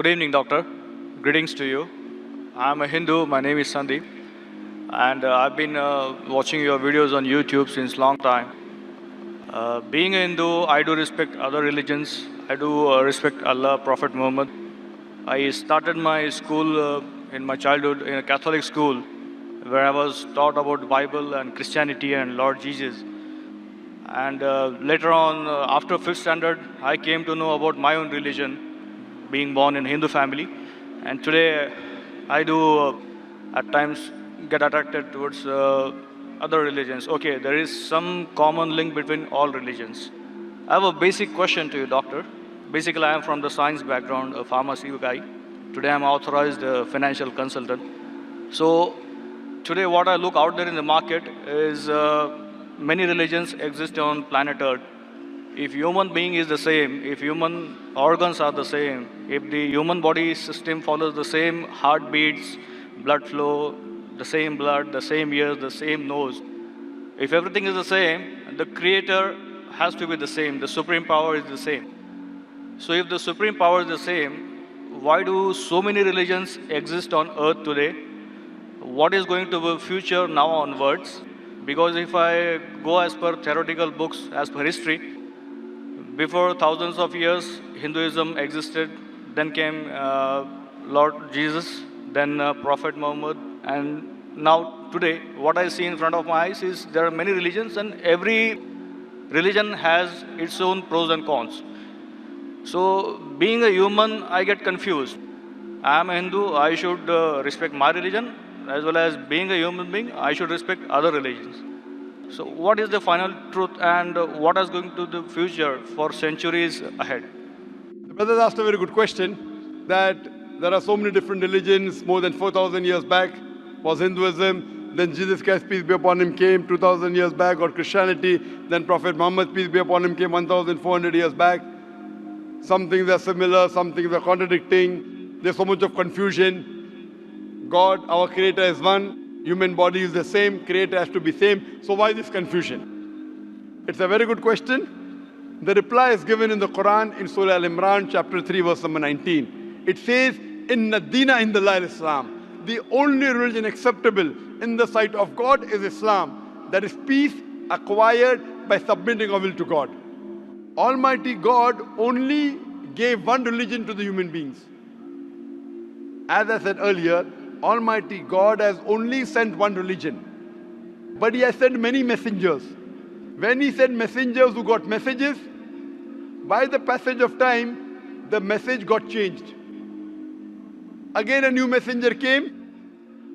Good evening, doctor. Greetings to you. I'm a Hindu. My name is Sandeep, and I've been watching your videos on YouTube since long time. Being a Hindu, I do respect other religions. I do respect Allah, Prophet Muhammad. I started my school in my childhood in a Catholic school, where I was taught about Bible and Christianity and Lord Jesus. And later on, after fifth standard, I came to know about my own religion, being born in Hindu family. And today, I do at times get attracted towards other religions. Okay, there is some common link between all religions. I have a basic question to you, doctor. Basically, I am from the science background, a pharmacy guy. Today, I'm authorized financial consultant. So, today, what I look out there in the market is many religions exist on planet Earth. If human being is the same, if human organs are the same, if the human body system follows the same heartbeats, blood flow, the same blood, the same ears, the same nose, if everything is the same, the creator has to be the same, the supreme power is the same. So if the supreme power is the same, why do so many religions exist on earth today? What is going to be future now onwards? Because if I go as per theoretical books, as per history, before thousands of years, Hinduism existed. Then came Lord Jesus, then Prophet Muhammad, and now today, what I see in front of my eyes is there are many religions, and every religion has its own pros and cons. So, being a human, I get confused. I am a Hindu, I should respect my religion, as well as being a human being, I should respect other religions. So, what is the final truth, and what is going to the future for centuries ahead? The brother asked a very good question, that there are so many different religions. More than 4,000 years back was Hinduism. Then Jesus Christ, peace be upon him, came 2,000 years back, or Christianity. Then Prophet Muhammad, peace be upon him, came 1,400 years back. Some things are similar, some things are contradicting. There's so much of confusion. God, our creator, is one. Human body is the same. Creator has to be same. So why this confusion? It's a very good question. The reply is given in the Quran in Surah Al-Imran, chapter 3, verse number 19. It says, Inna Dina Indallahil Islam. The only religion acceptable in the sight of God is Islam. That is peace acquired by submitting our will to God. Almighty God only gave one religion to the human beings. As I said earlier, Almighty God has only sent one religion. But He has sent many messengers. When He sent messengers who got messages, by the passage of time, the message got changed. Again a new messenger came.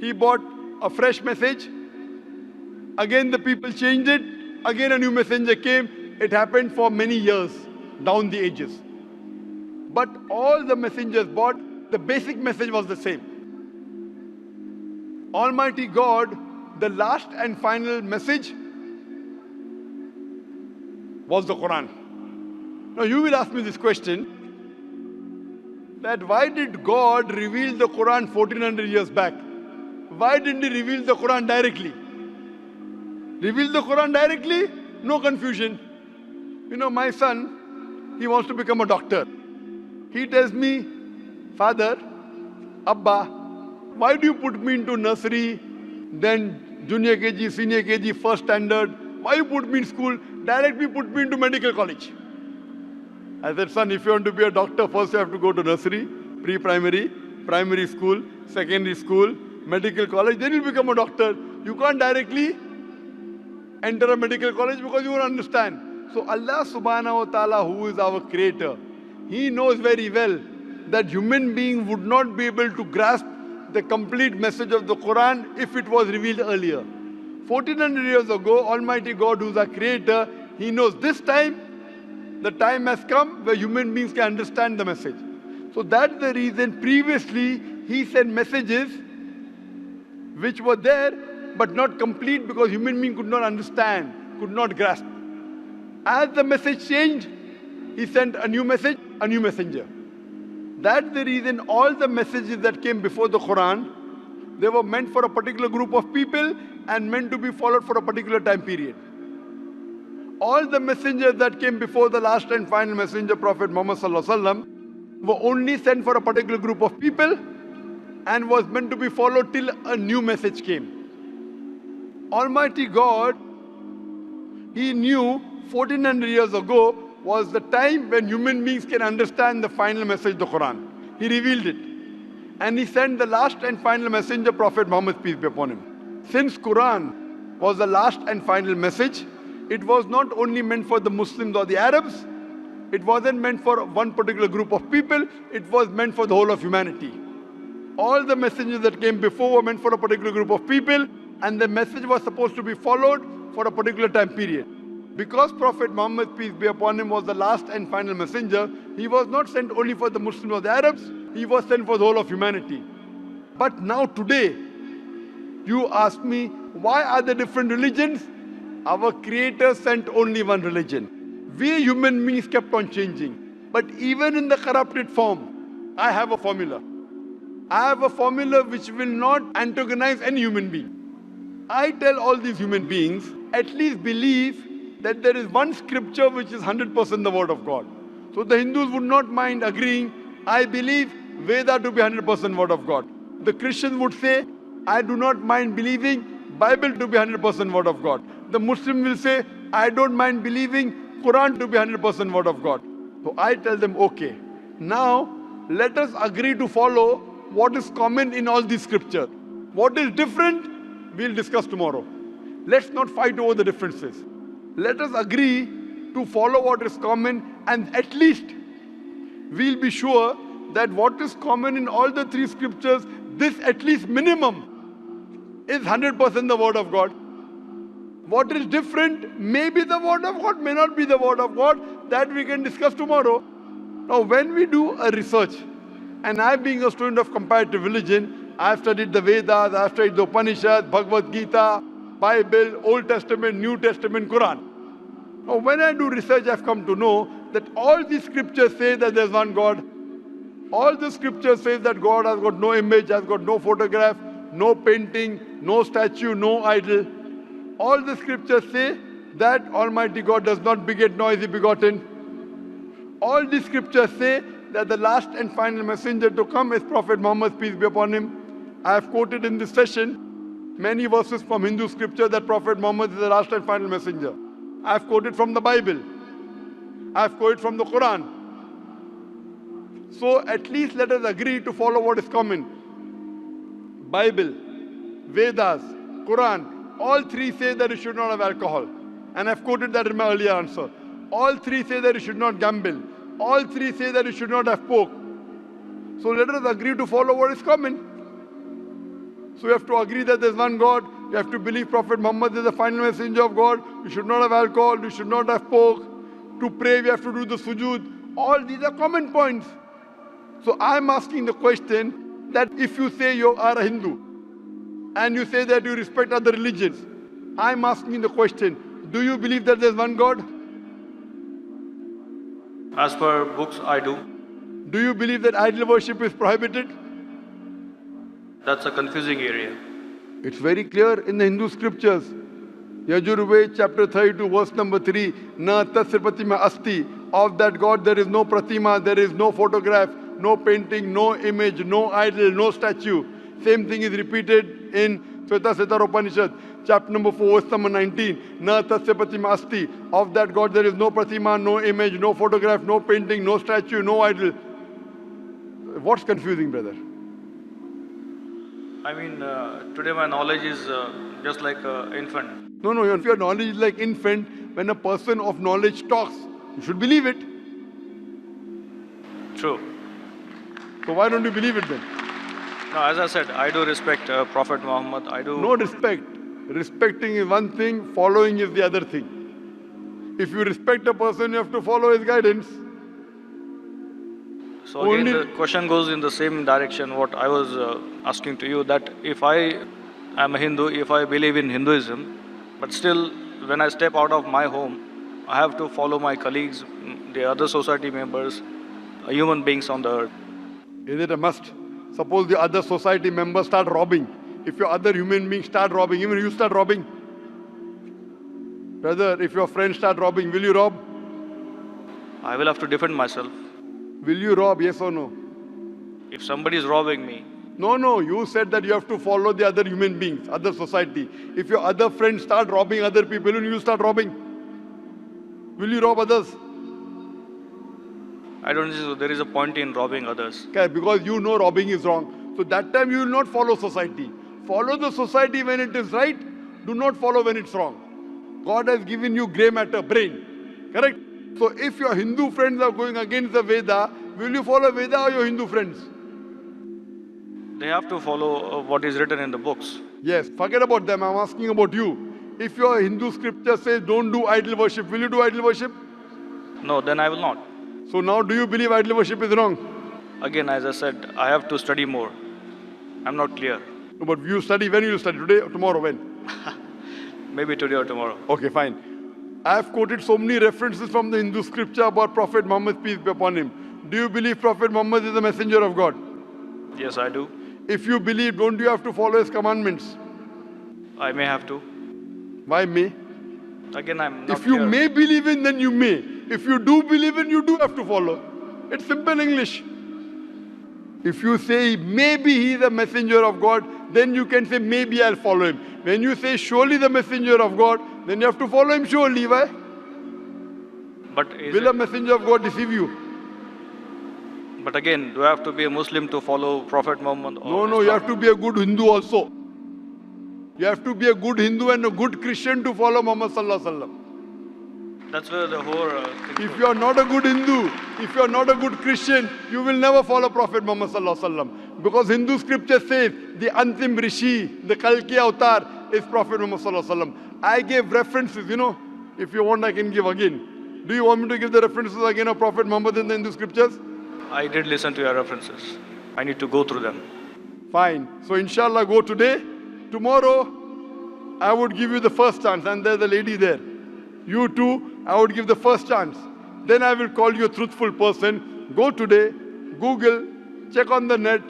He brought a fresh message. Again the people changed it. Again a new messenger came. It happened for many years down the ages. But all the messengers brought, the basic message was the same. Almighty God, the last and final message was the Quran. Now you will ask me this question, that why did God reveal the Quran 1400 years back? Why didn't He reveal the Quran directly? Reveal the Quran directly? No confusion. You know, my son, he wants to become a doctor. He tells me, Father, Abba, why do you put me into nursery, then junior KG, senior KG, first standard? Why you put me in school? Directly put me into medical college. I said, son, if you want to be a doctor, first you have to go to nursery, pre-primary, primary school, secondary school, medical college, then you'll become a doctor. You can't directly enter a medical college because you won't understand. So Allah subhanahu wa ta'ala, who is our creator, He knows very well that human being would not be able to grasp the complete message of the Quran if it was revealed earlier. 1400 years ago, Almighty God, who is our creator, He knows this time, the time has come where human beings can understand the message. So that's the reason previously He sent messages which were there but not complete because human being could not understand, could not grasp. As the message changed, He sent a new message, a new messenger. That's the reason all the messages that came before the Quran, they were meant for a particular group of people and meant to be followed for a particular time period. All the messengers that came before the last and final messenger, Prophet Muhammad Sallallahu Alaihi Wasallam, were only sent for a particular group of people and was meant to be followed till a new message came. Almighty God, He knew 1400 years ago was the time when human beings can understand the final message, the Quran. He revealed it. And He sent the last and final messenger, Prophet Muhammad, peace be upon him. Since Quran was the last and final message, it was not only meant for the Muslims or the Arabs, it wasn't meant for one particular group of people, it was meant for the whole of humanity. All the messengers that came before were meant for a particular group of people, and the message was supposed to be followed for a particular time period. Because Prophet Muhammad, peace be upon him, was the last and final messenger, he was not sent only for the Muslims or the Arabs, he was sent for the whole of humanity. But now today, you ask me, why are there different religions? Our Creator sent only one religion. We human beings kept on changing. But even in the corrupted form, I have a formula. I have a formula which will not antagonize any human being. I tell all these human beings, at least believe that there is one scripture which is 100% the word of God. So the Hindus would not mind agreeing, I believe Veda to be 100% word of God. The Christians would say, I do not mind believing Bible to be 100% word of God. The Muslim will say, I don't mind believing Quran to be 100% word of God. So I tell them, okay, now let us agree to follow what is common in all these scriptures. What is different, we'll discuss tomorrow. Let's not fight over the differences. Let us agree to follow what is common, and at least we'll be sure that what is common in all the three scriptures, this at least minimum is 100% the word of God. What is different may be the word of God, may not be the word of God. That we can discuss tomorrow. Now when we do a research, and I being a student of comparative religion, I've studied the Vedas, I've studied the Upanishads, Bhagavad Gita, Bible, Old Testament, New Testament, Quran. Now when I do research, I've come to know that all these scriptures say that there's one God. All the scriptures say that God has got no image, has got no photograph, no painting, no statue, no idol. All the scriptures say that Almighty God does not beget nor is He begotten. All the scriptures say that the last and final messenger to come is Prophet Muhammad, peace be upon him. I have quoted in this session many verses from Hindu scripture that Prophet Muhammad is the last and final messenger. I have quoted from the Bible. I have quoted from the Quran. So at least let us agree to follow what is common. Bible, Vedas, Quran, all three say that you should not have alcohol. And I've quoted that in my earlier answer. All three say that you should not gamble. All three say that you should not have pork. So let us agree to follow what is common. So you have to agree that there's one God. You have to believe Prophet Muhammad is the final messenger of God. You should not have alcohol. You should not have pork. To pray, we have to do the sujood. All these are common points. So I'm asking the question that if you say you are a Hindu and you say that you respect other religions, I'm asking the question, do you believe that there's one God? As per books, I do. Do you believe that idol worship is prohibited? That's a confusing area. It's very clear in the Hindu scriptures. Yajurved chapter 32 verse number 3, Na tasya pratima asti. Of that God there is no pratima, there is no photograph, no painting, no image, no idol, no statue. Same thing is repeated in Shveta Upanishad, chapter number 4, verse number 19. Na tasya pratima asti. Of that God there is no pratima, no image, no photograph, no painting, no statue, no idol. What's confusing, brother? I mean, today my knowledge is just like an infant. No, if your knowledge is like infant, when a person of knowledge talks, you should believe it. True. So why don't you believe it then? No, as I said, I do respect Prophet Muhammad. I do. No respect. Respecting is one thing, following is the other thing. If you respect a person, you have to follow his guidance. So again, the question goes in the same direction what I was asking to you, that if I am a Hindu, if I believe in Hinduism, but still when I step out of my home, I have to follow my colleagues, the other society members, human beings on the earth. Is it a must? Suppose the other society members start robbing. If your other human beings start robbing, even you start robbing. Brother, if your friends start robbing, will you rob? I will have to defend myself. Will you rob, yes or no? If somebody is robbing me, No, you said that you have to follow the other human beings, other society. If your other friends start robbing other people, will you start robbing? Will you rob others? I don't think there is a point in robbing others. Okay, because you know robbing is wrong. So that time you will not follow society. Follow the society when it is right. Do not follow when it's wrong. God has given you grey matter, brain. Correct? So if your Hindu friends are going against the Veda, will you follow Veda or your Hindu friends? They have to follow what is written in the books. Yes, forget about them. I'm asking about you. If your Hindu scripture says don't do idol worship, will you do idol worship? No, then I will not. So now do you believe idol worship is wrong? Again, as I said, I have to study more. I'm not clear. No, but you study, when you study? Today or tomorrow? When? Maybe today or tomorrow. Okay, fine. I have quoted so many references from the Hindu scripture about Prophet Muhammad, peace be upon him. Do you believe Prophet Muhammad is the messenger of God? Yes, I do. If you believe, don't you have to follow his commandments? I may have to. Why may? Again, I'm not If you clear. may believe in, then you may. If you do believe in, you do have to follow. It's simple English. If you say maybe he is a messenger of God, then you can say maybe I'll follow him. When you say surely the messenger of God, then you have to follow him surely. Why? But, is Will a it, messenger of God deceive you? but again, do I have to be a Muslim to follow Prophet Muhammad? Or No, you Islam? have to be a good Hindu also. You have to be a good Hindu and a good Christian to follow Muhammad Sallallahu Alaihi Wasallam. That's where the whole thing If goes. you are not a good Hindu, if you are not a good Christian, you will never follow Prophet Muhammad Sallallahu Alaihi Wasallam. Because Hindu scripture says the Antim Rishi, the Kalki Avatar is Prophet Muhammad Sallallahu Alaihi Wasallam. I gave references, If you want, I can give again. Do you want me to give the references again of Prophet Muhammad in the Hindu scriptures? I did listen to your references. I need to go through them. Fine. So inshallah go today. Tomorrow, I would give you the first chance. And there's a lady there. You too, I would give the first chance. Then I will call you a truthful person. Go today, Google, check on the net.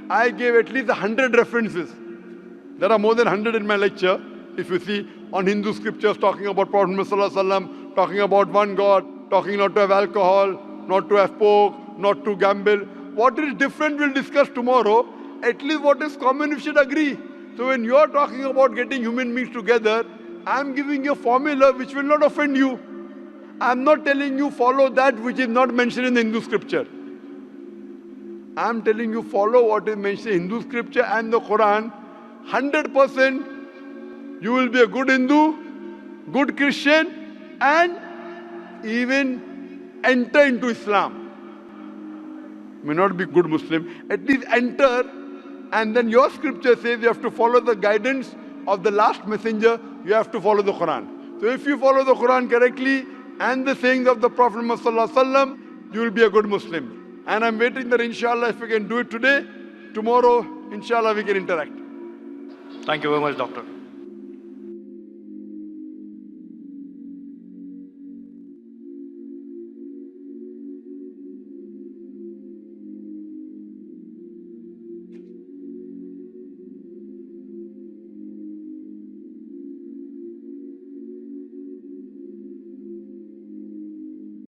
I gave at least 100 references. There are more than 100 in my lecture. If you see, on Hindu scriptures talking about Prophet Muhammad Sallallahu Alaihi Wasallam, talking about one God, talking not to have alcohol, not to have pork, not to gamble. What is different we'll discuss tomorrow. At least what is common we should agree. So when you are talking about getting human beings together, I am giving you a formula which will not offend you. I am not telling you follow that which is not mentioned in the Hindu scripture. I am telling you follow what is mentioned in Hindu scripture and the Quran. 100% you will be a good Hindu, good Christian, and even enter into Islam. May not be good Muslim, at least enter, and then your scripture says you have to follow the guidance of the last messenger, you have to follow the Quran. So if you follow the Quran correctly and the sayings of the Prophet Muhammad Sallallahu Alaihi Wasallam, you will be a good Muslim. And I'm waiting that inshallah if we can do it today, tomorrow inshallah we can interact. Thank you very much, doctor.